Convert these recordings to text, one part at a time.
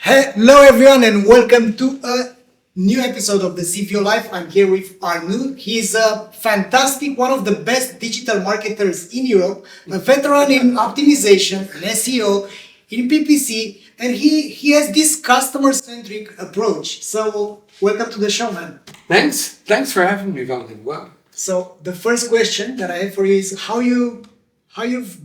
Hello everyone and welcome to a new episode of the CVO Live. I'm here with Arnout. He's a fantastic, one of the best digital marketers in Europe, a veteran in optimization and SEO, in PPC, and he has this customer-centric approach. So welcome to the show, man. Thanks for having me, Valentin. Wow. So the first question that I have for you is how you've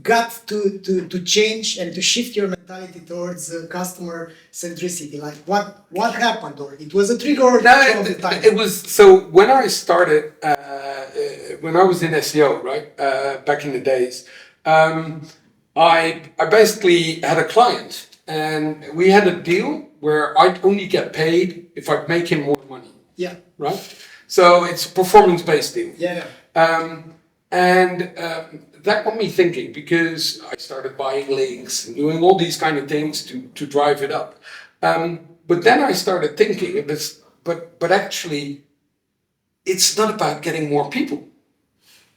got to change and to shift your mentality towards customer centricity. Like what happened, or it was a trigger or all the time? It was so when I started when I was in SEO, right, back in the days. I basically had a client, and we had a deal where I'd only get paid if I'd make him more money. Yeah. Right. So it's a performance-based deal. Yeah. That got me thinking, because I started buying links and doing all these kind of things to drive it up. But then I started thinking, but actually, it's not about getting more people.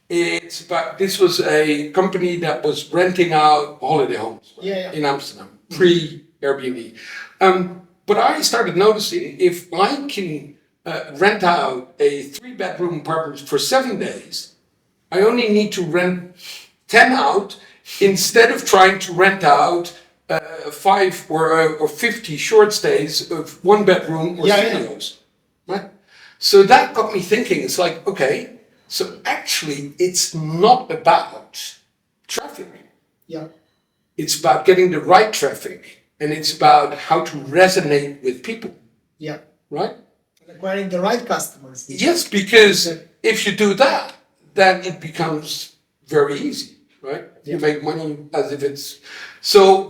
It's about, this was a company that was renting out holiday homes in Amsterdam, pre-Airbnb. But I started noticing, if I can rent out a 3-bedroom apartment for 7 days, I only need to rent 10 out instead of trying to rent out 5 or 50 short stays of 1 bedroom or studios. Right? So that got me thinking. It's like, okay, so actually it's not about traffic. Yeah. It's about getting the right traffic, and it's about how to resonate with people. Yeah. Right? And acquiring the right customers. Yes, because if you do that, then it becomes very easy, right? Yeah. You make money as if it's... So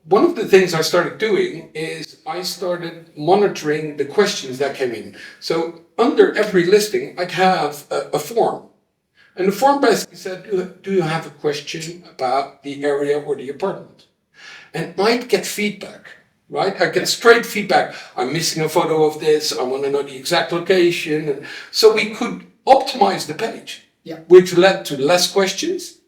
one of the things I started doing is I started monitoring the questions that came in. So under every listing, I'd have a form. And the form basically said, do you have a question about the area or the apartment? And I'd get feedback, right? I get straight feedback. I'm missing a photo of this. I want to know the exact location. And so we could optimize the page. Yeah. Which led to less questions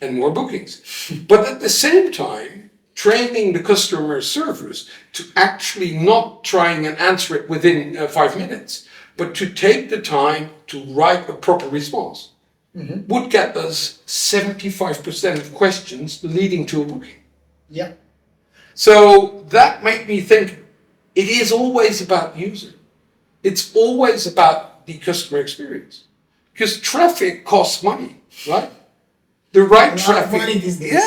and more bookings. But at the same time, training the customer service to actually not trying and answer it within 5 minutes, but to take the time to write a proper response, would get us 75% of questions leading to a booking. Yeah. So that made me think, it is always about user. It's always about the customer experience. Because traffic costs money, right? The right traffic, money these days.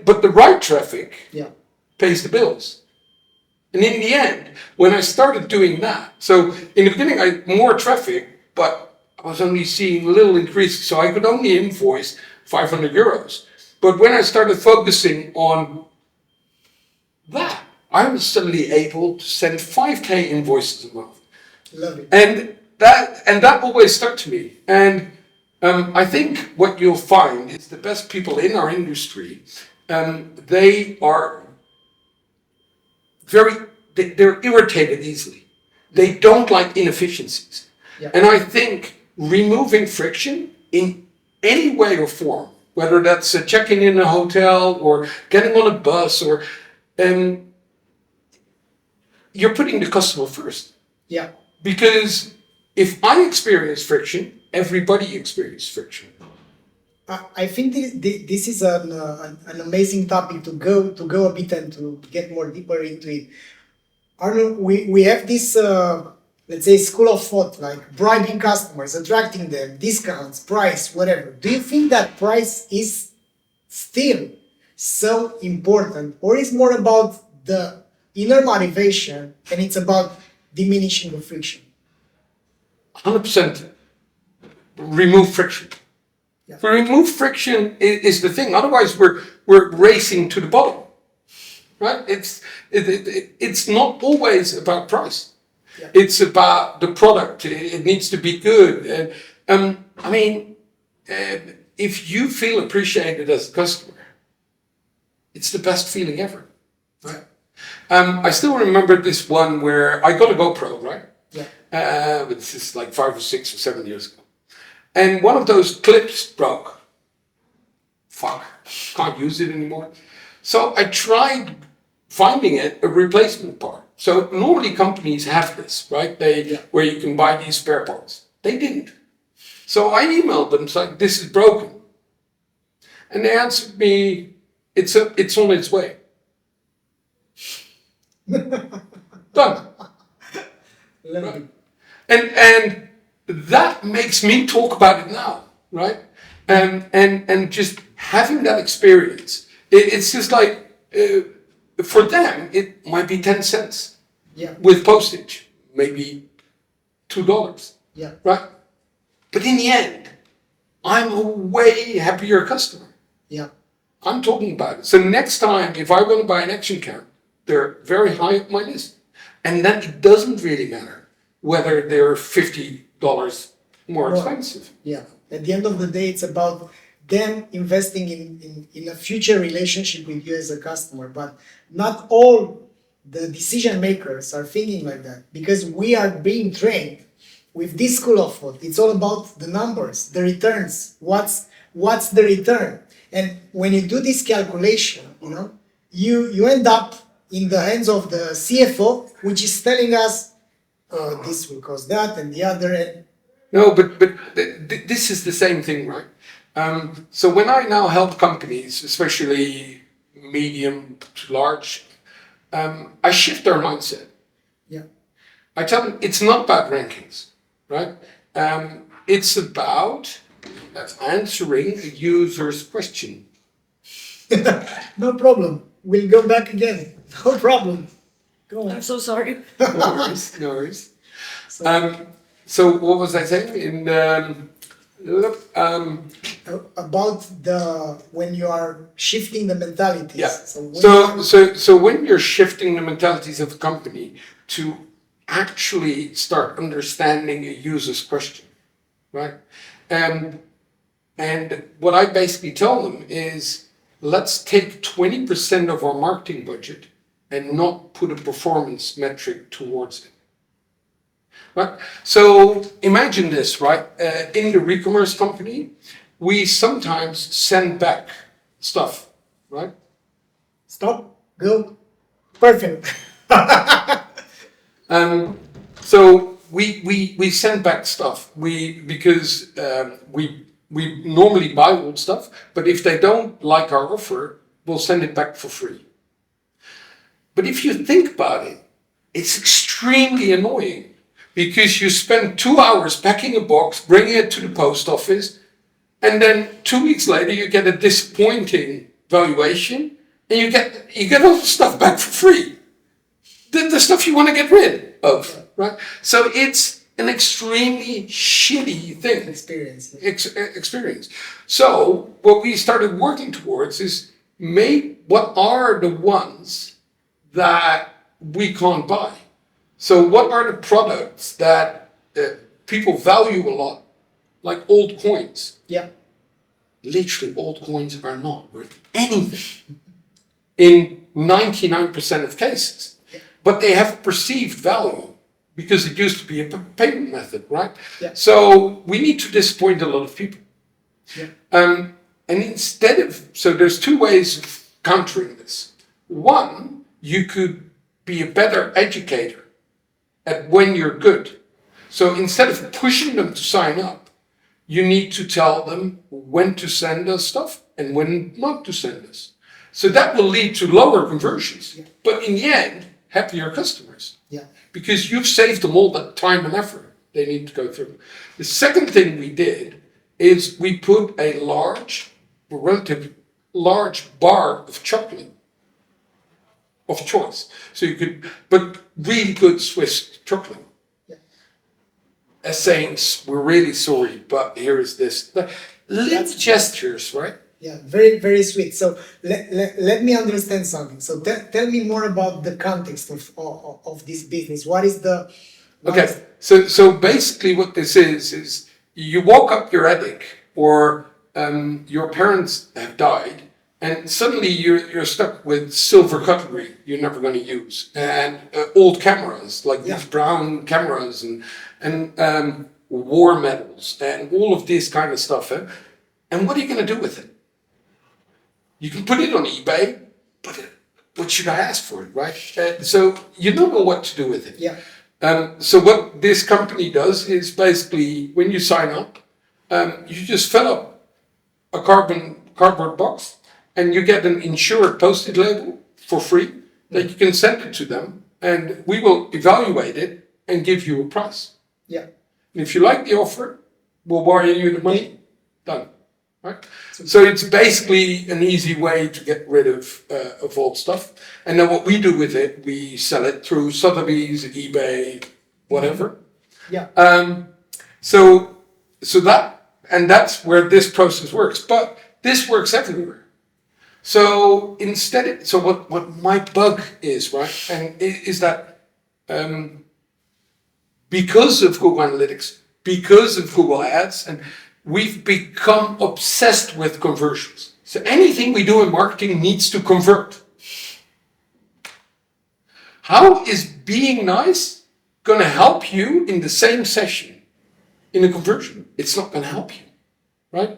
But the right traffic pays the bills. And in the end, when I started doing that, so in the beginning I had more traffic, but I was only seeing little increases, so I could only invoice 500 euros. But when I started focusing on that, I was suddenly able to send 5K invoices a month. Love it. And that always stuck to me. And I think what you'll find is the best people in our industry, they are they're irritated easily. They don't like inefficiencies. Yeah. And I think removing friction in any way or form, whether that's checking in a hotel or getting on a bus, or you're putting the customer first. Yeah. Because if I experience friction, everybody experiences friction. I think this is an amazing topic to go a bit and to get more deeper into it. Arnold, we have this let's say school of thought, like bribing customers, attracting them, discounts, price, whatever. Do you think that price is still so important, or is more about the inner motivation and it's about diminishing the friction? 100% remove friction. Yeah. For remove friction is the thing. Otherwise, we're racing to the bottom, right? It's not always about price. Yeah. It's about the product. It needs to be good. I mean, if you feel appreciated as a customer, it's the best feeling ever, right? I still remember this one where I got a GoPro, right? Yeah. This is like 5 or 6 or 7 years ago. And one of those clips broke. Fuck, can't use it anymore. So I tried finding it a replacement part. So normally companies have this, right? Where you can buy these spare parts. They didn't. So I emailed them, like, this is broken. And they answered me, it's on its way. Done. Right. And that makes me talk about it now, right? And just having that experience, it's just like, for them, it might be 10 cents. Yeah. With postage, maybe $2. Yeah. Right? But in the end, I'm a way happier customer. Yeah. I'm talking about it. So next time, if I want to buy an action cam, they're very high up my list. And then it doesn't really matter whether they're $50 more expensive. Yeah. At the end of the day, it's about them investing in a future relationship with you as a customer. But not all the decision makers are thinking like that, because we are being trained with this school of thought. It's all about the numbers, the returns. What's the return? And when you do this calculation, you end up in the hands of the CFO, which is telling us, this will cost that and the other. And no, but this is the same thing, right? So when I now help companies, especially medium to large, I shift their mindset. yeah, I tell them it's not about rankings, right? It's about answering a user's question. no problem. We'll go back again. No problem. Go on. I'm so sorry. No worries, no worries. So what was I saying? About when you are shifting the mentalities. Yeah. So when you're shifting the mentalities of a company to actually start understanding a user's question, right? And what I basically tell them is, let's take 20% of our marketing budget and not put a performance metric towards it. Right? So imagine this, right? In the e-commerce company, we sometimes send back stuff, right? Stop. Go. Perfect. So we send back stuff. Because we normally buy old stuff, but if they don't like our offer, we'll send it back for free. But if you think about it, it's extremely annoying, because you spend 2 hours packing a box, bringing it to the post office, and then 2 weeks later you get a disappointing valuation, and you get all the stuff back for free. The stuff you want to get rid of, right? So it's an extremely shitty thing. Experience. So what we started working towards is, what are the ones that we can't buy? So what are the products that people value a lot, like old coins? Yeah. Literally, old coins are not worth anything in 99% of cases, but they have perceived value because it used to be a payment method, right? Yeah. So we need to disappoint a lot of people. Yeah. And so there's two ways of countering this. One, you could be a better educator at when you're good. So instead of pushing them to sign up, you need to tell them when to send us stuff and when not to send us. So that will lead to lower conversions, but in the end, happier customers. Yeah. Because you've saved them all that time and effort they need to go through. The second thing we did is we put a relatively large bar of chocolate of choice. So but really good Swiss chocolate. As saying, we're really sorry, but here is this. Little gestures, right? Yeah, very, very sweet. So let me understand something. So tell me more about the context of this business. What is the... So basically what this is you walk up your attic, or your parents have died, and suddenly you're stuck with silver cutlery you're never going to use, and old cameras, like these brown cameras, and war medals, and all of this kind of stuff. And what are you going to do with it? You can put it on eBay, what should I ask for it, right? So you don't know what to do with it. Yeah. So what this company does is basically when you sign up, you just fill up a cardboard box and you get an insured post-it label for free that you can send it to them and we will evaluate it and give you a price. Yeah. And if you like the offer, we'll wire you the money. Done. Right? So it's basically an easy way to get rid of old stuff. And then what we do with it, we sell it through Sotheby's, eBay, whatever. Yeah. So that's where this process works. But this works everywhere. So what my bug is, right, and is that because of Google Analytics, because of Google Ads, and we've become obsessed with conversions. So anything we do in marketing needs to convert. How is being nice going to help you in the same session in a conversion? It's not going to help you, right?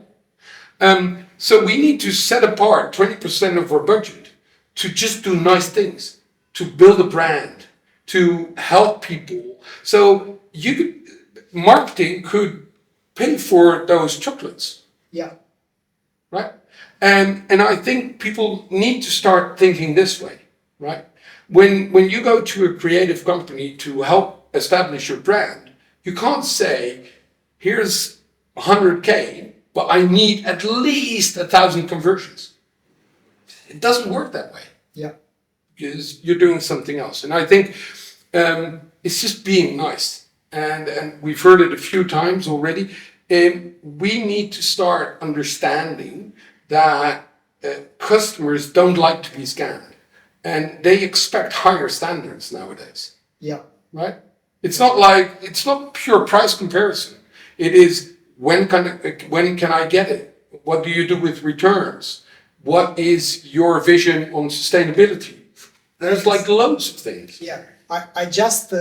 So we need to set apart 20% of our budget to just do nice things, to build a brand, to help people. So marketing could pay for those chocolates. Yeah. Right? And I think people need to start thinking this way, right? When you go to a creative company to help establish your brand, you can't say, here's 100K, but I need at least 1,000 conversions. It doesn't work that way. Yeah. Because you're doing something else. And I think it's just being nice. And we've heard it a few times already. We need to start understanding that customers don't like to be scammed. And they expect higher standards nowadays. Yeah. Right? It's not pure price comparison. It is when can I get it? What do you do with returns? What is your vision on sustainability? There's like loads of things. Yeah. I just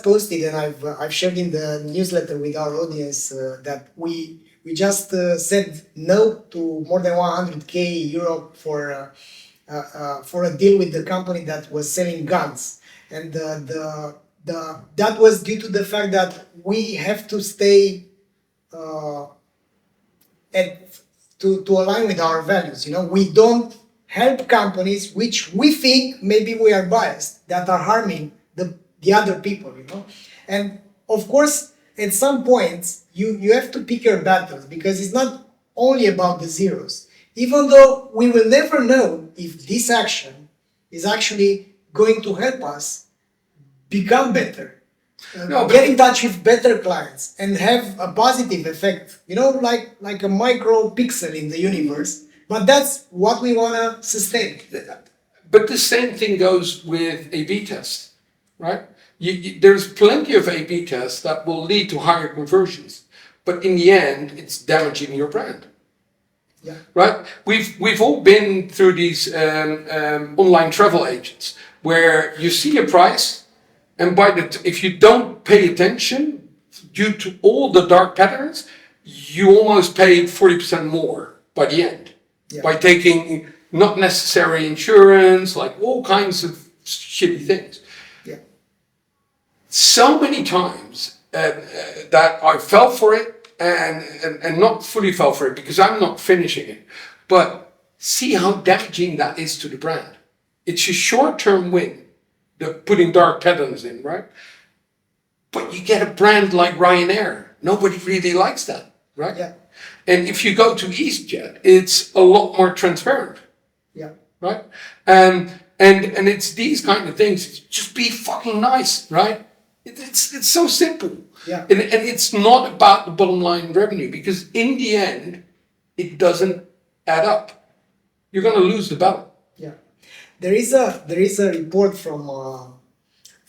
posted and I've shared in the newsletter with our audience that we just said no to more than 100K euro for a deal with the company that was selling guns, and that was due to the fact that we have to stay to align with our values. You know, we don't help companies which we think maybe we are biased that are harming the other people, you know. And of course, at some points, you have to pick your battles because it's not only about the zeros. Even though we will never know if this action is actually going to help us become better, get in touch with better clients and have a positive effect, you know, like a micro pixel in the universe. But that's what we want to sustain. But the same thing goes with A/B tests, right? There's plenty of A/B tests that will lead to higher conversions, but in the end, it's damaging your brand. Yeah. Right? We've all been through these online travel agents where you see a price, and if you don't pay attention due to all the dark patterns, you almost paid 40% more by the end. Yeah. By taking not necessary insurance, like all kinds of shitty things. Yeah. So many times that I fell for it and not fully fell for it because I'm not finishing it. But see how damaging that is to the brand. It's a short-term win, putting dark patterns in, right? But you get a brand like Ryanair. Nobody really likes that, right? Yeah. And if you go to EasyJet, it's a lot more transparent. Yeah. Right? And it's these kind of things. Just be fucking nice, right? It's so simple. Yeah. And it's not about the bottom line revenue because in the end, it doesn't add up. You're going to lose the battle. Yeah. There is a report from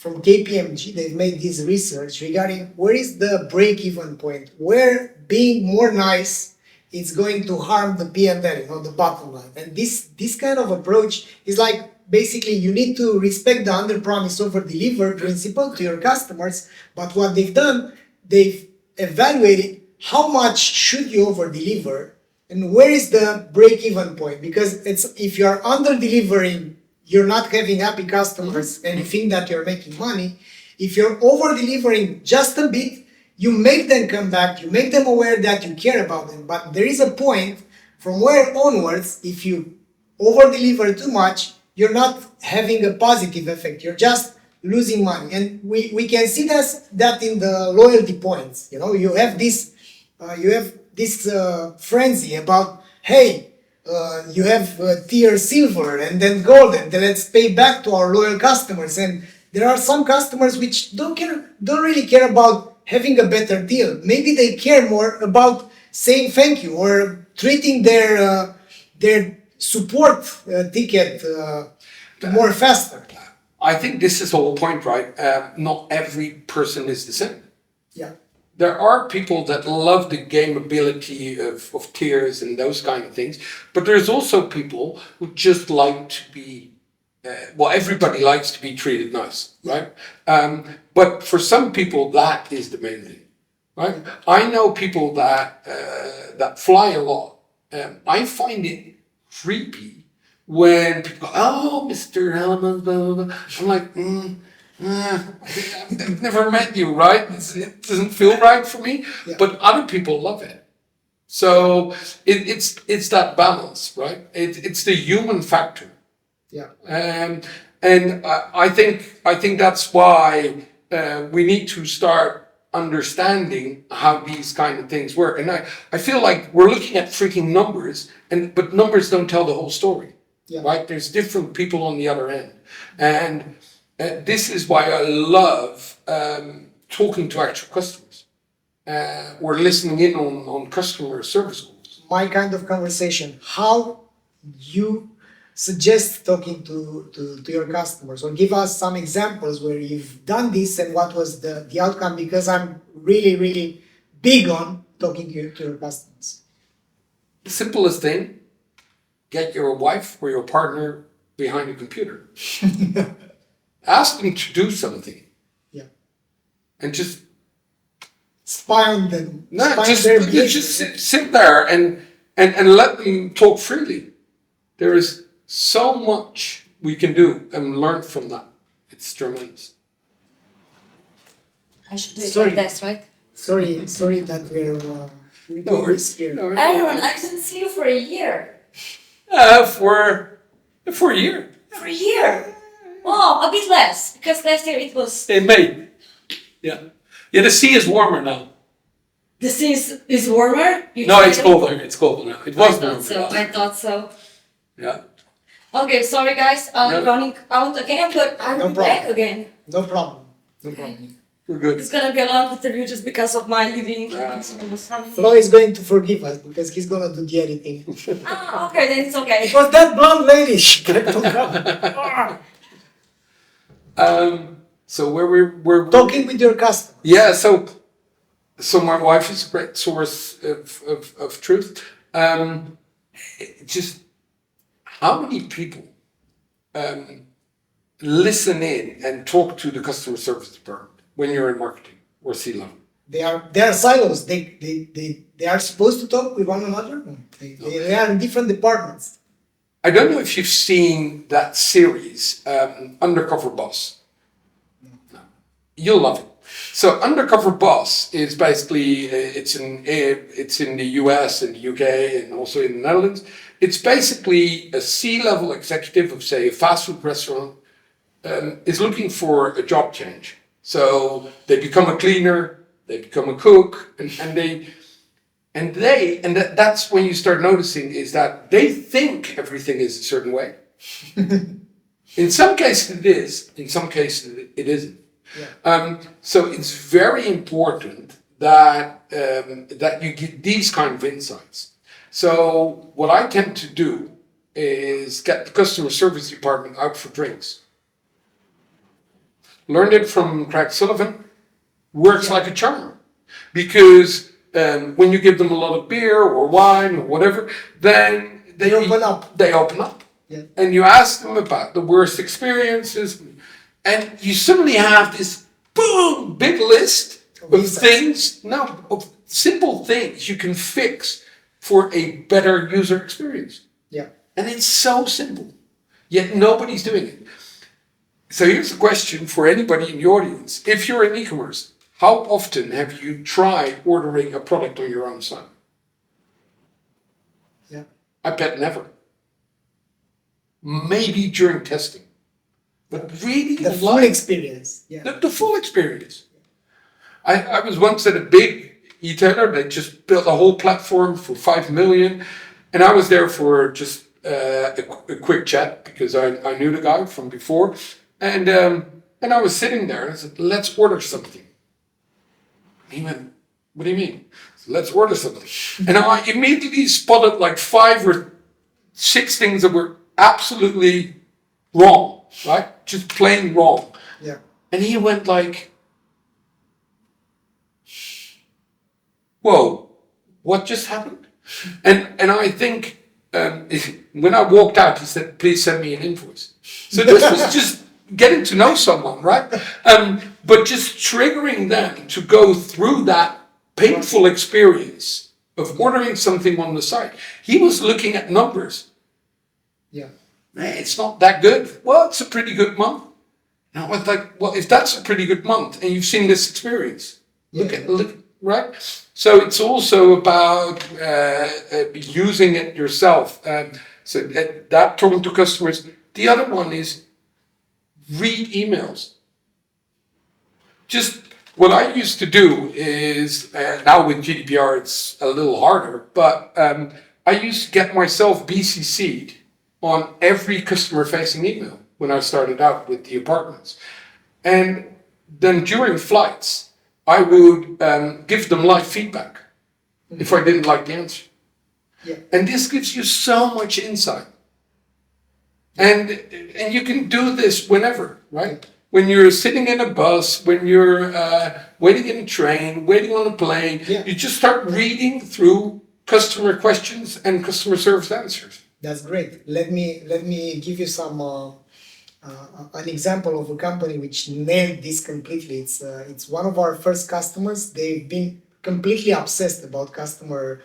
KPMG. They've made this research regarding where is the break-even point, where being more nice is going to harm the P&L, you know, the bottom line. And this kind of approach is like basically you need to respect the under promise over deliver principle to your customers. But what they've done, they've evaluated how much should you over deliver and where is the break-even point, because it's if you are under delivering you're not having happy customers and you think that you're making money, if you're over delivering just a bit, you make them come back, you make them aware that you care about them. But there is a point from where onwards, if you over deliver too much, you're not having a positive effect. You're just losing money. And we can see that in the loyalty points. You know, you have this frenzy about, hey, you have tier silver and then gold, and then let's pay back to our loyal customers. And there are some customers which don't really care about having a better deal. Maybe they care more about saying thank you or treating their support ticket more faster. I think this is the whole point, right? Not every person is the same. Yeah. There are people that love the gameability of tiers and those kind of things, but there's also people who just like to be, everybody likes to be treated nice, right? But for some people, that is the main thing, right? I know people that fly a lot. I find it creepy when people go, oh, Mr. Hellemans, blah, blah, blah. I'm like, I've never met you, right? It doesn't feel right for me, but other people love it. So it's that balance, right? It's the human factor. Yeah. And I think that's why we need to start understanding how these kind of things work. And I feel like we're looking at freaking numbers, but numbers don't tell the whole story, right? There's different people on the other end, and this is why I love talking to actual customers or listening in on customer service calls. My kind of conversation, how you suggest talking to your customers, or give us some examples where you've done this and what was the outcome, because I'm really, really big on talking to your customers. The simplest thing, get your wife or your partner behind a computer. Ask them to do something. Yeah. And just spy on them. No, just sit there and let them talk freely. There is so much we can do and learn from that. It's tremendous. I should do it like this, right? Sorry that we're here. Aaron, I didn't see you for a year. For a year. For a year? Oh, a bit less, because last year it was... In May. Yeah. Yeah, the sea is warmer now. The sea is warmer? No, it's colder. It's colder now. It was warmer. I thought so. Yeah. Okay, sorry guys, I'm running out again, but I'll be back again. No problem. We're good. It's gonna be a long interview just because of my leaving. Flo is going to forgive us because he's gonna do the editing. Okay, then it's okay. It was that blonde lady. So we're talking with your customer. Yeah, so my wife is a great source of truth. Just how many people listen in and talk to the customer service department when you're in marketing or C-level? They are silos. They are supposed to talk with one another. They are in different departments. I don't know if you've seen that series, Undercover Boss. No. You'll love it. So Undercover Boss is basically, it's in the US and the UK and also in the Netherlands. It's basically a C-level executive of, say, a fast food restaurant is looking for a job change. So they become a cleaner, they become a cook, and that's when you start noticing is that they think everything is a certain way. In some cases it is, in some cases it isn't. Yeah. So it's very important that you get these kind of insights. So what I tend to do is get the customer service department out for drinks. Learned it from Craig Sullivan. Works like a charm, because when you give them a lot of beer or wine or whatever, then they open up. They open up, and you ask them about the worst experiences, and you suddenly have this boom big list of things. No, of simple things you can fix for a better user experience. Yeah, and it's so simple. yet nobody's doing it. So here's a question for anybody in the audience. If you're in e-commerce, how often have you tried ordering a product on your own site? Yeah. I bet never. Maybe during testing. But really The full experience. Yeah. the full experience. I was once at a big e-tailer. They just built a whole platform for 5 million. And I was there for just a quick chat because I knew the guy from before. And I was sitting there and I said, let's order something. He went, what do you mean? So let's order something. And I immediately spotted like 5 or 6 things that were absolutely wrong, right? Just plain wrong. Yeah. And he went like, whoa, what just happened? And I think when I walked out, he said, please send me an invoice. So this was just getting to know someone, right? But just triggering them to go through that painful experience of ordering something on the site. He was looking at numbers. Yeah. Man, it's not that good. Well, it's a pretty good month. And I was like, well, if that's a pretty good month and you've seen this experience, look, right? So it's also about using it yourself. So that talking to customers. The other one is read emails. Just what I used to do is, now with GDPR it's a little harder, but I used to get myself BCC'd on every customer-facing email when I started out with the apartments. And then during flights, I would give them live feedback if I didn't like the answer. Yeah. And this gives you so much insight. And you can do this whenever, right? When you're sitting in a bus, when you're waiting in a train, waiting on a plane, you just start reading through customer questions and customer service answers. That's great. Let me give you some an example of a company which nailed this completely. It's one of our first customers. They've been completely obsessed about customer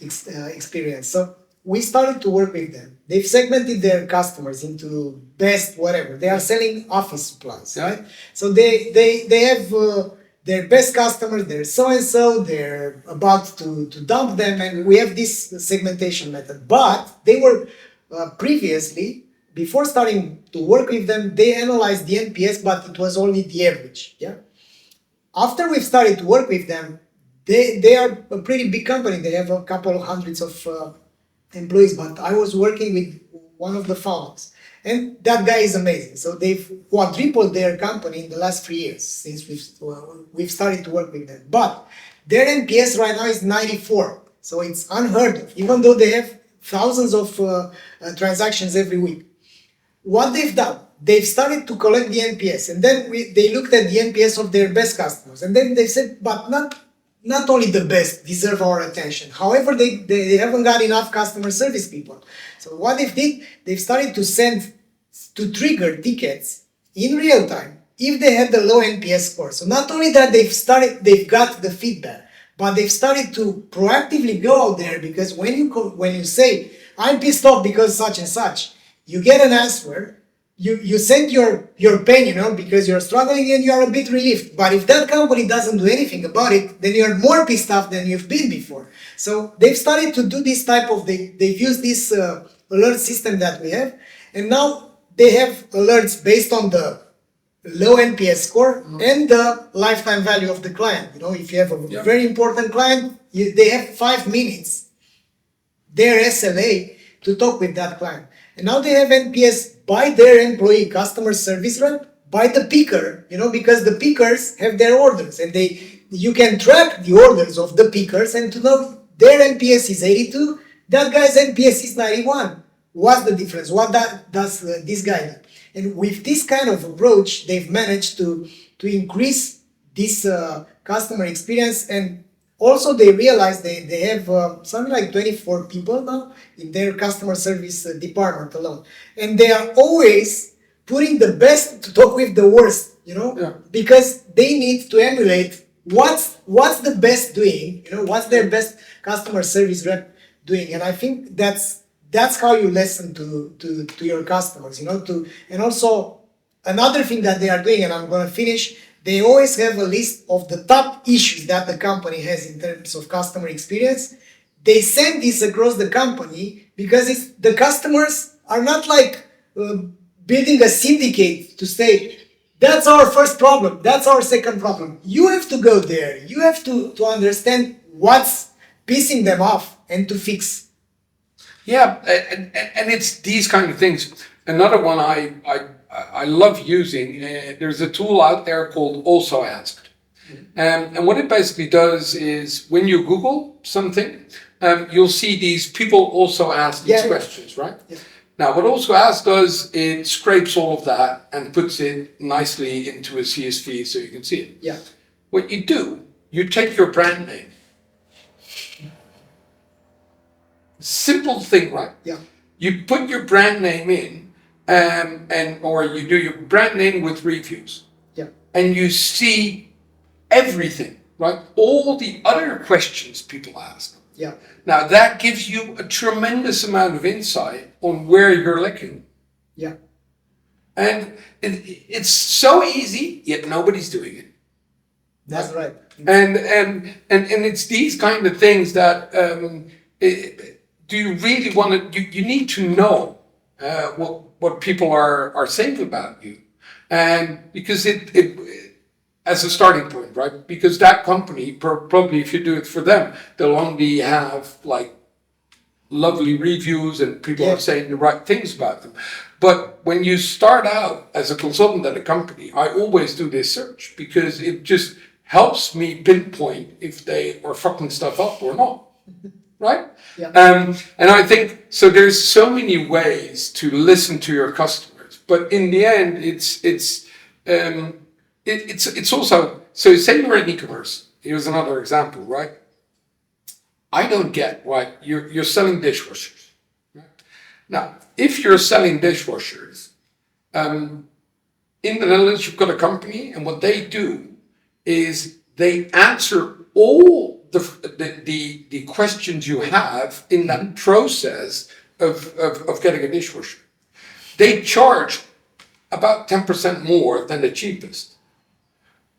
experience. So we started to work with them. They've segmented their customers into best whatever. They are selling office supplies, right? So they have their best customers, they're so-and-so, they're about to dump them, and we have this segmentation method. But they were previously, before starting to work with them, they analyzed the NPS, but it was only the average. Yeah. After we've started to work with them, they are a pretty big company. They have a couple of hundreds of employees, but I was working with one of the founders, and that guy is amazing. So they've quadrupled their company in the last 3 years since we've started to work with them. But their NPS right now is 94, so it's unheard of, even though they have thousands of transactions every week. What they've done, they've started to collect the NPS, and then they looked at the NPS of their best customers, and then they said, but not only the best deserve our attention. However, they haven't got enough customer service people. So what they did, they've started to trigger tickets in real time if they had the low NPS score. So not only that they've got the feedback, but they've started to proactively go out there, because when you say, I'm pissed off because such and such, you get an answer. You send your pain, because you're struggling and you are a bit relieved. But if that company doesn't do anything about it, then you're more pissed off than you've been before. So they've started to do this type of, they've used this alert system that we have. And now they have alerts based on the low NPS score and the lifetime value of the client. If you have a very important client, they have 5 minutes, their SLA, to talk with that client. And now they have NPS by their employee customer service rep, by the picker, because the pickers have their orders, and you can track the orders of the pickers and to know their NPS is 82, that guy's NPS is 91. What's the difference? What does this guy do? And with this kind of approach, they've managed to increase this customer experience. And also they realize they have something like 24 people now in their customer service department alone. And they are always putting the best to talk with the worst, because they need to emulate what's the best doing, what's their best customer service rep doing. And I think that's that's how you listen to your customers, and also another thing that they are doing, and I'm going to finish, they always have a list of the top issues that the company has in terms of customer experience. They send this across the company because the customers are not like building a syndicate to say, that's our first problem, that's our second problem. You have to go there. You have to understand what's pissing them off and to fix. Yeah, and it's these kind of things. Another one I love using, there's a tool out there called Also Asked. And what it basically does is when you Google something, you'll see these people also ask these questions, right? Yeah. Now, what Also Asked does, it scrapes all of that and puts it nicely into a CSV so you can see it. Yeah. What you do, you take your brand name. Simple thing, right? Yeah. You put your brand name in, or you do your brand name with reviews. Yeah. And you see everything, right? All the other questions people ask. Yeah. Now that gives you a tremendous amount of insight on where you're lacking. Yeah. And it's so easy, yet nobody's doing it. That's right. And it's these kind of things that do you really want to? You need to know what people are saying about you, and because it as a starting point, right? Because that company probably, if you do it for them, they'll only have like lovely reviews and people are saying the right things about them. But when you start out as a consultant at a company, I always do this search because it just helps me pinpoint if they are fucking stuff up or not. Right? Yeah. And I think, so there's so many ways to listen to your customers, but in the end, it's also, so say you're in e-commerce, here's another example, right? I don't get why you're selling dishwashers. Right? Now, if you're selling dishwashers, in the Netherlands, you've got a company, and what they do is they answer all the questions you have in that process of getting a dishwasher. They charge about 10% more than the cheapest.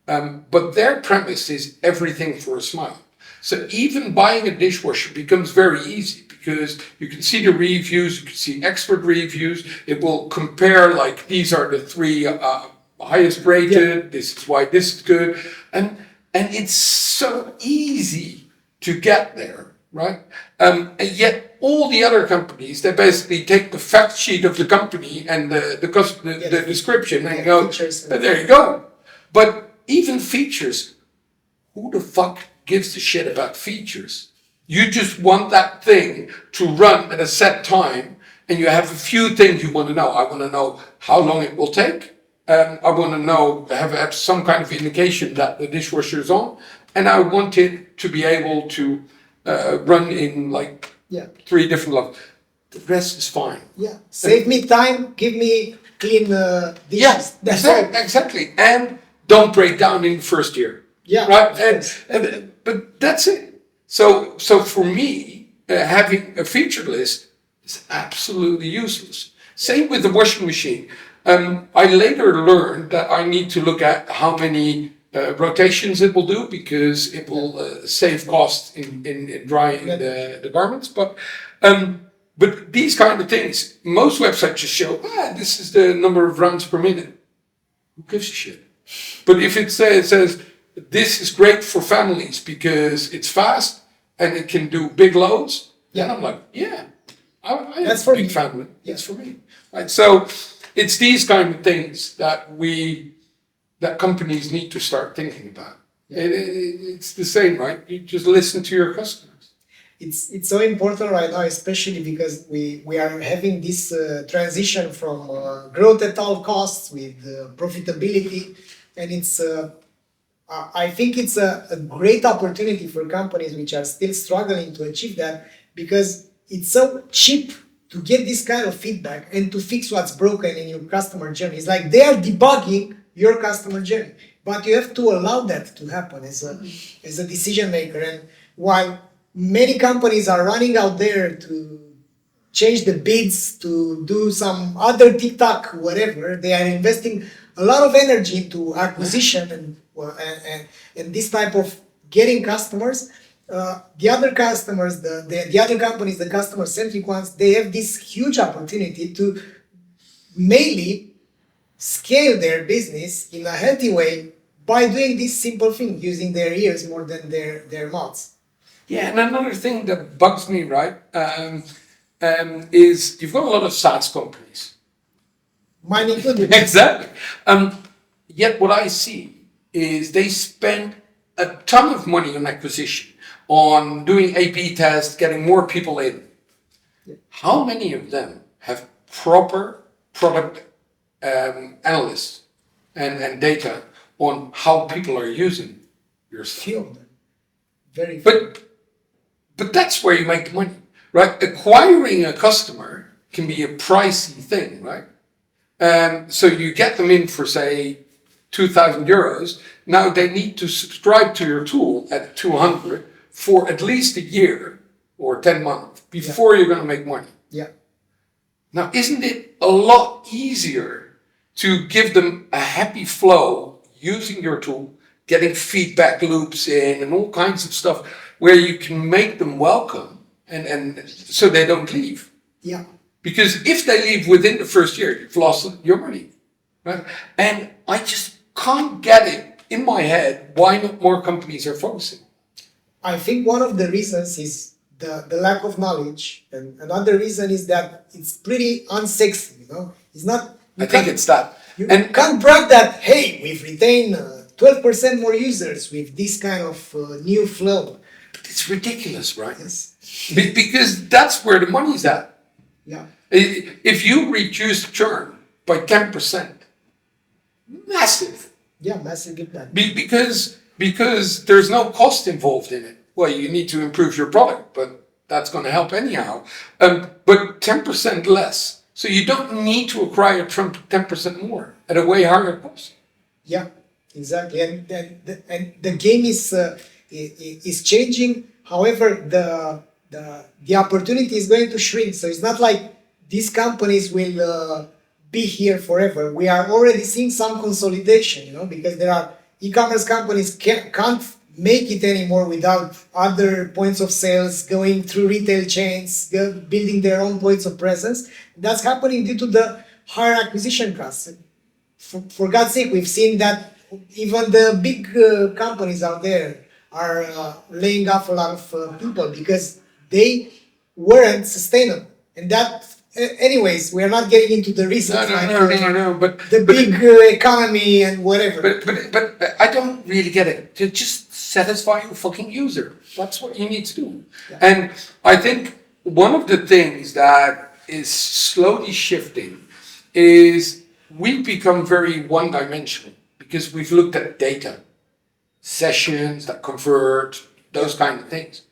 But their premise is everything for a smile. So even buying a dishwasher becomes very easy because you can see the reviews, you can see expert reviews. It will compare like these are the three highest rated. This is why this is good, and it's so easy to get there, right? And yet all the other companies, they basically take the fact sheet of the company and the description and go, there you go. But even features, who the fuck gives a shit about features? You just want that thing to run at a set time, and you have a few things you want to know. I want to know how long it will take. I want to know, have some kind of indication that the dishwasher is on, and I want it to be able to run in like 3 different levels. The rest is fine. Yeah, save me time, give me clean dishes. Yeah, exactly. And don't break down in the first year. Yeah, right. But that's it. So for me, having a featured list is absolutely useless. Same with the washing machine. I later learned that I need to look at how many rotations it will do because it will save cost in drying the garments. But these kind of things, most websites just show, this is the number of runs per minute. Who gives a shit? But if it says this is great for families because it's fast and it can do big loads, then I'm like, I that's for big family. That's for me. Right. So it's these kind of things that companies need to start thinking about. It's the same, right? You just listen to your customers. It's so important right now, especially because we are having this transition from growth at all costs with profitability, and it's I think it's a great opportunity for companies which are still struggling to achieve that, because it's so cheap to get this kind of feedback and to fix what's broken in your customer journey. It's like they are debugging your customer journey, but you have to allow that to happen as a decision maker. And while many companies are running out there to change the bids, to do some other TikTok, whatever. They are investing a lot of energy into acquisition and this type of getting customers. The other customers, the other companies, the customer-centric ones, they have this huge opportunity to mainly scale their business in a healthy way by doing this simple thing, using their ears more than their mouths. Yeah, and another thing that bugs me, right, is you've got a lot of SaaS companies. Mine included. Exactly. Yet what I see is they spend a ton of money on acquisition, on doing A/B tests, getting more people in. How many of them have proper product analysts and data on how people are using your stuff? Few of them. Very few. But that's where you make the money, right? Acquiring a customer can be a pricey thing, right? So you get them in for, say, 2,000 euros. Now they need to subscribe to your tool at 200 for at least a year or 10 months before you're going to make money. Yeah. Now, isn't it a lot easier to give them a happy flow using your tool, getting feedback loops in and all kinds of stuff where you can make them welcome and so they don't leave? Yeah. Because if they leave within the first year, you've lost your money, right? And I just can't get it in my head why not more companies are focusing. I think one of the reasons is the lack of knowledge, and another reason is that it's pretty unsexy, you know? It's not... I think it's that. You can't brag that, hey, we've retained 12% more users with this kind of new flow. But it's ridiculous, right? Yes. Because that's where the money's at. Yeah. If you reduce churn by 10%, massive. Yeah, massive get that. Because there's no cost involved in it. Well, you need to improve your product, but that's going to help anyhow. But 10% less. So you don't need to acquire 10% more at a way higher cost. Yeah, exactly. And the game is changing. However, the opportunity is going to shrink. So it's not like these companies will be here forever. We are already seeing some consolidation, you know, because there are e-commerce companies can't make it anymore without other points of sales, going through retail chains, building their own points of presence. That's happening due to the higher acquisition costs. For God's sake, we've seen that even the big companies out there are laying off a lot of people because they weren't sustainable. And that, anyways, we are not getting into the reasons. No, but the big economy and whatever. But I don't really get it. To just satisfy your fucking user. That's what you need to do. Yeah. And I think one of the things that is slowly shifting is we've become very one-dimensional because we've looked at data, sessions that convert, those kind of things.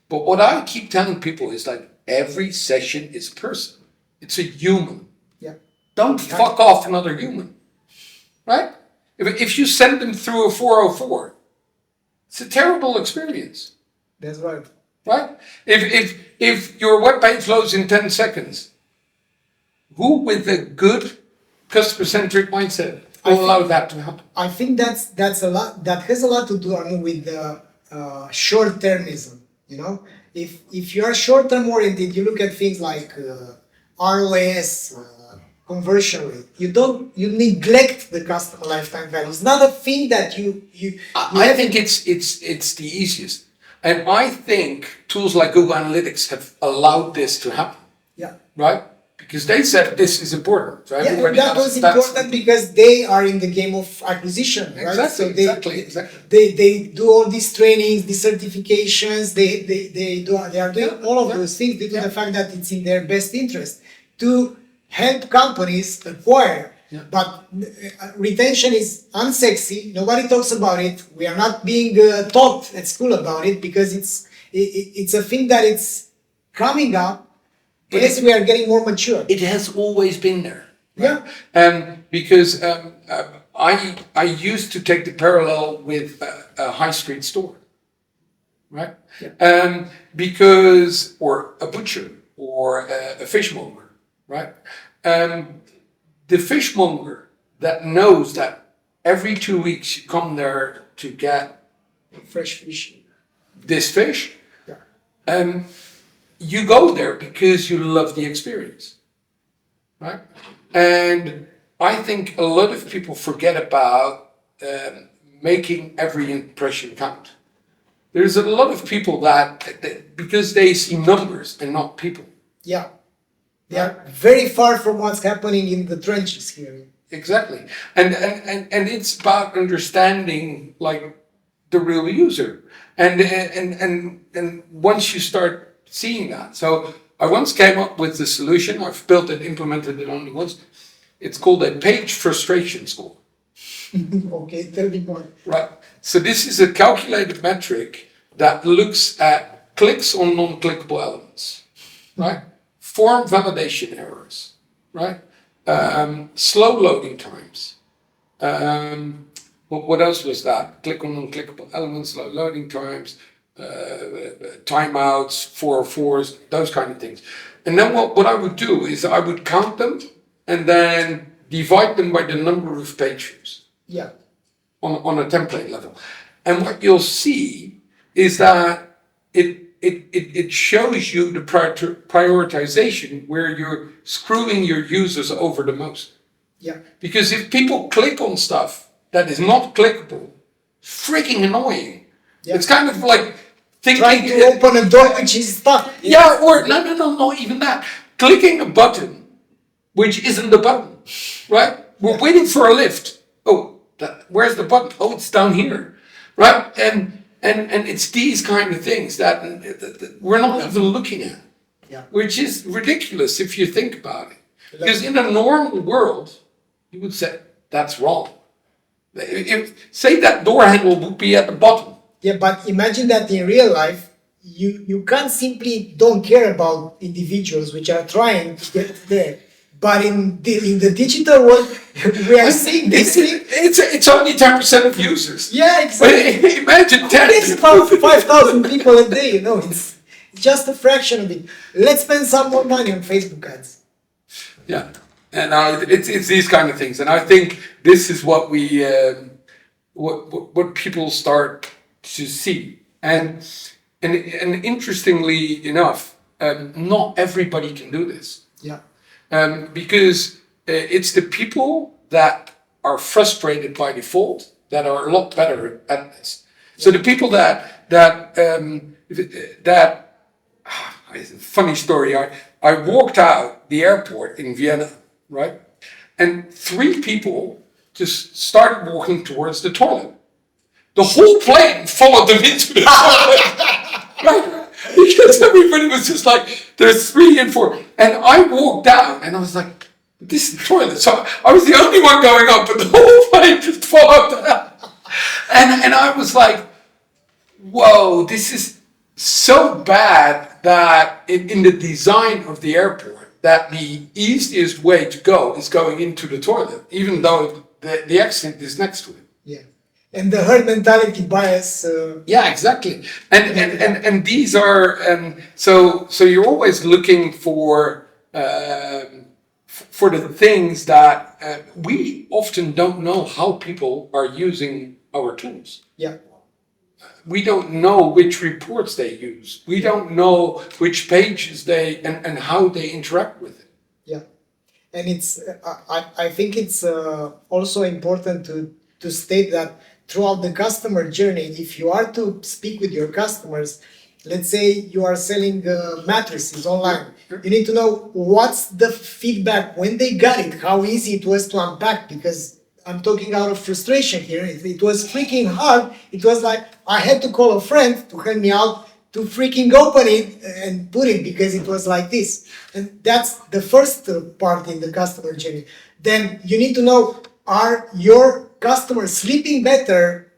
But what I keep telling people is like every session is a person. It's a human. Yeah. Don't fuck off another human. Right? If you send them through a 404, it's a terrible experience. That's right. Right? If your web page loads in 10 seconds, who with a good customer-centric mindset will allow that to happen? I think that's a lot. That has a lot to do with the short-termism. You know, if you are short-term oriented, you look at things like ROAS, conversion rate. You neglect the customer lifetime value. It's not a thing that you I think it's the easiest, and I think tools like Google Analytics have allowed this to happen. Yeah. Right. Because they said this is important. So Yeah, that was important because they are in the game of acquisition, right? Exactly, So they, exactly. They do all these trainings, these certifications. They are doing all of those things due to the fact that it's in their best interest to help companies acquire. Yeah. But retention is unsexy. Nobody talks about it. We are not being taught at school about it because it's a thing that it's coming up. Yes, we are getting more mature. It has always been there. Right? Yeah. Because I used to take the parallel with a high street store, right? Yeah. Because or a butcher, or a fishmonger, right? The fishmonger that knows that every 2 weeks you come there to get Fresh fish. this fish, Yeah. you go there because you love the experience, right? And I think a lot of people forget about making every impression count. There's a lot of people that because they see numbers and not people. Yeah. They are very far from what's happening in the trenches here. Exactly. And it's about understanding like the real user. And once you start seeing that. So I once came up with the solution. I've built it, implemented it only once. It's called a page frustration score. Okay, tell me more. Right. So this is a calculated metric that looks at clicks on non-clickable elements, right? Form validation errors, right? Slow loading times. What else was that? Click on non-clickable elements, slow loading times, timeouts, 404s, those kind of things. And then what I would do is I would count them and then divide them by the number of page views. Yeah. On a template level. And what you'll see is that it shows you the prioritization where you're screwing your users over the most. Yeah. Because if people click on stuff that is not clickable, freaking annoying. Yeah. It's kind of like thinking... Trying to open a door which is stuck. Yeah, or no, not even that. Clicking a button which isn't the button, right? We're waiting for a lift. Oh, where's the button? Oh, it's down here, right? And it's these kind of things that we're not even looking at, which is ridiculous if you think about it. Because in a normal world, you would say that's wrong. Say that door handle would be at the bottom. Yeah, but imagine that in real life, you can't simply don't care about individuals which are trying to get there. But in the digital world, we are seeing this thing. It's only 10% of users. Yeah, exactly. But imagine 10. It's about 5,000 people a day, it's just a fraction of it. Let's spend some more money on Facebook ads. Yeah, and it's these kind of things, and I think this is what we what people start to see, and interestingly enough, not everybody can do this. Yeah. Because it's the people that are frustrated by default that are a lot better at this. So the people funny story. I walked out the airport in Vienna, right, and 3 people just started walking towards the toilet. The whole plane followed them into the toilet, right? Because everybody was just like, there's 3 and 4. And I walked down and I was like, this is the toilet. So I was the only one going up, but the whole plane just followed that. And I was like, whoa, this is so bad that in the design of the airport, that the easiest way to go is going into the toilet, even though the exit is next to it. Yeah. And the herd mentality bias. Yeah, exactly. And these are so you're always looking for the things that we often don't know how people are using our tools. Yeah. We don't know which reports they use. We don't know which pages and how they interact with it. Yeah. And it's I think it's also important to state that throughout the customer journey, if you are to speak with your customers, let's say you are selling mattresses online, you need to know what's the feedback when they got it, how easy it was to unpack, because I'm talking out of frustration here. It was freaking hard. It was like I had to call a friend to help me out to freaking open it and put it because it was like this. And that's the first part in the customer journey. Then you need to know, are your customers sleeping better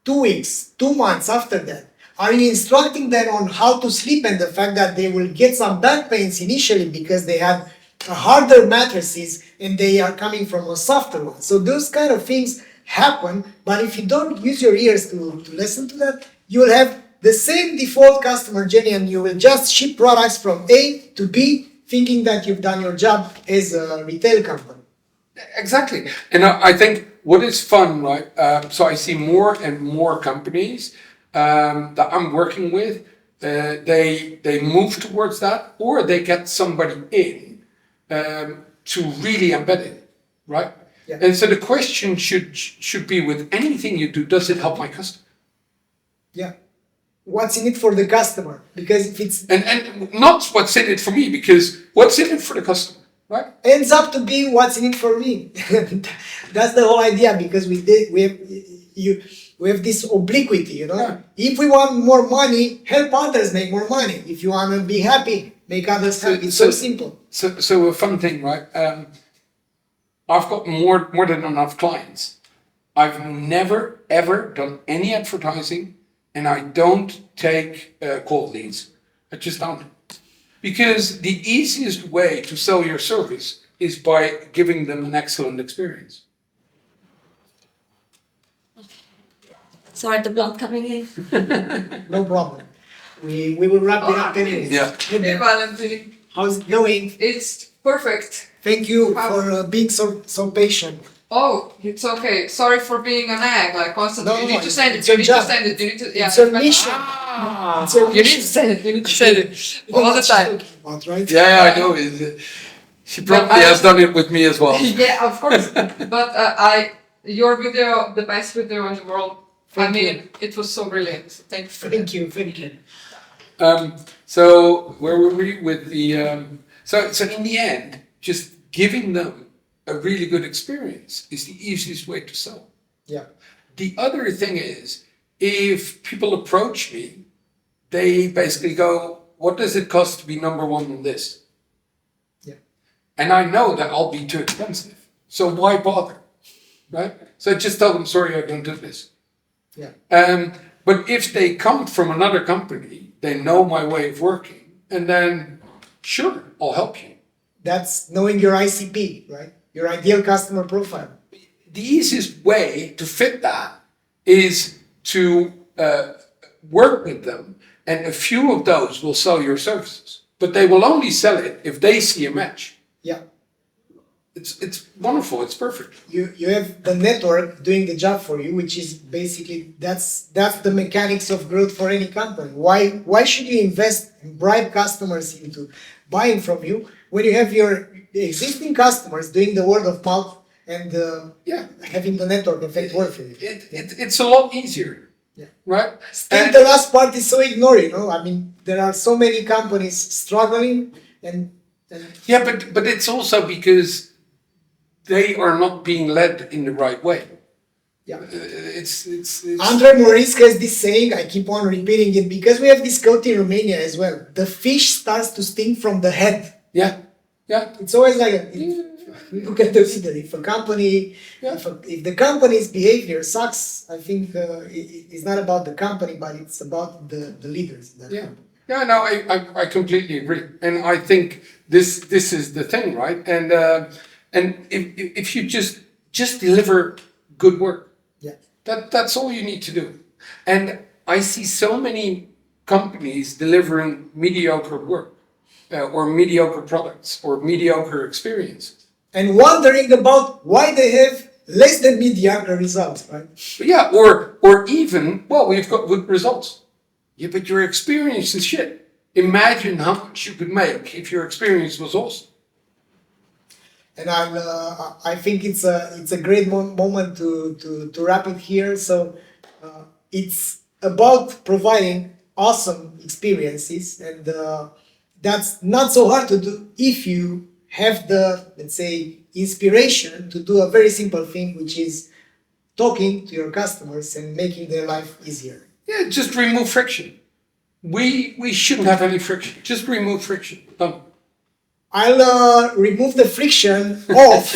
2 weeks, 2 months after that? Are you instructing them on how to sleep and the fact that they will get some back pains initially because they had harder mattresses and they are coming from a softer one? So those kind of things happen, but if you don't use your ears to listen to that, you will have the same default customer journey, and you will just ship products from A to B, thinking that you've done your job as a retail company. Exactly. And I think what is fun, right? So I see more and more companies that I'm working with, they move towards that, or they get somebody in to really embed it, right? Yeah. And so the question should be, with anything you do, does it help my customer? Yeah. What's in it for the customer? Because if it's And not what's in it for me, because what's in it for the customer, right? ends up to be what's in it for me. That's the whole idea, because we have this obliquity, you know. Yeah. If we want more money, help others make more money. If you want to be happy, make others happy. It's so simple. So a fun thing, right? I've got more than enough clients. I've never ever done any advertising, and I don't take cold leads. I just don't. Because the easiest way to sell your service is by giving them an excellent experience. Sorry, the blonde coming in. No problem. We will wrap it up anyways. Yeah. Hey, Valentin. How's it going? It's perfect. Thank you for being so patient. Oh, it's okay. Sorry for being an egg, like constantly. No, You no, need to send it. it's You your need job. to send it. You need to. Yeah. It's your mission. It's your You need to send it. You need to send it You know all the what she's time. talking about, right? Yeah, I know. She probably has done it with me as well. Yeah, of course. But your video, the best video in the world. Thank It was so brilliant. Thank you for that. Thank you. Thank you. So where were we with the? So in the end, just giving them a really good experience is the easiest way to sell. Yeah. The other thing is, if people approach me, they basically go, "What does it cost to be number one on this?" Yeah. And I know that I'll be too expensive, so why bother, right? So I just tell them, "Sorry, I don't do this." Yeah. But if they come from another company, they know my way of working, and then sure, I'll help you. That's knowing your ICP, right? Your ideal customer profile. The easiest way to fit that is to work with them, and a few of those will sell your services, but they will only sell it if they see a match. Yeah. It's wonderful. It's perfect. You have the network doing the job for you, which is basically that's the mechanics of growth for any company. Why should you invest and bribe customers into buying from you when you have your existing customers doing the word of mouth and having the network effect work for you? It's a lot easier. Yeah. Right? Still, the last part is so ignored. You know, I mean, there are so many companies struggling, and yeah, but it's also because they are not being led in the right way. yeah. It's Andre Maurice has this saying, I keep on repeating it, because we have this quote in Romania as well. The fish starts to stink from the head. yeah. It's always like, look at the leader. If a company, if the company's behavior sucks, I think it's not about the company, but it's about the leaders. Yeah. Yeah, no, I completely agree. And I think this is the thing, right? And if you just deliver good work, Yeah. that's all you need to do. And I see so many companies delivering mediocre work, or mediocre products, or mediocre experiences. And wondering about why they have less than mediocre results, right? But yeah, or even, well, we've got good results. Yeah, but your experience is shit. Imagine how much you could make if your experience was awesome. And I think it's a great moment to wrap it here. So it's about providing awesome experiences, and that's not so hard to do if you have the, let's say, inspiration to do a very simple thing, which is talking to your customers and making their life easier. Yeah, just remove friction. We shouldn't have any friction. Just remove friction. Done. I'll remove the friction of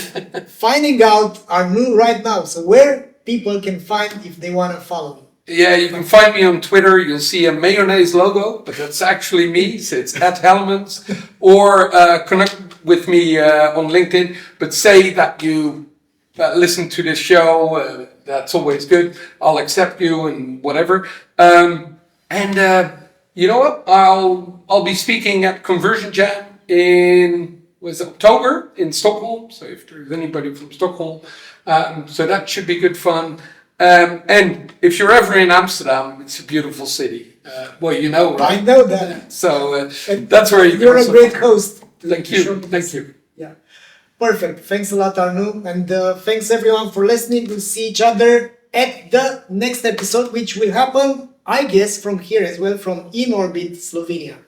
finding out Arnout right now. So where people can find if they want to follow me. Yeah, you can find me on Twitter. You'll see a mayonnaise logo, but that's actually me. So it's @Hellemans. Or connect with me on LinkedIn. But say that you listen to this show. That's always good. I'll accept you and whatever. And you know what? I'll be speaking at Conversion Jam in October in Stockholm. So if there's anybody from Stockholm, so that should be good fun. And if you're ever in Amsterdam, it's a beautiful city. Well, you know, right? I know that. So that's where you You're go. a great host. Thank you. Thank you. Yeah. Perfect. Thanks a lot, Arnout. And thanks everyone for listening. We'll see each other at the next episode, which will happen, I guess, from here as well, from In Orbit, Slovenia.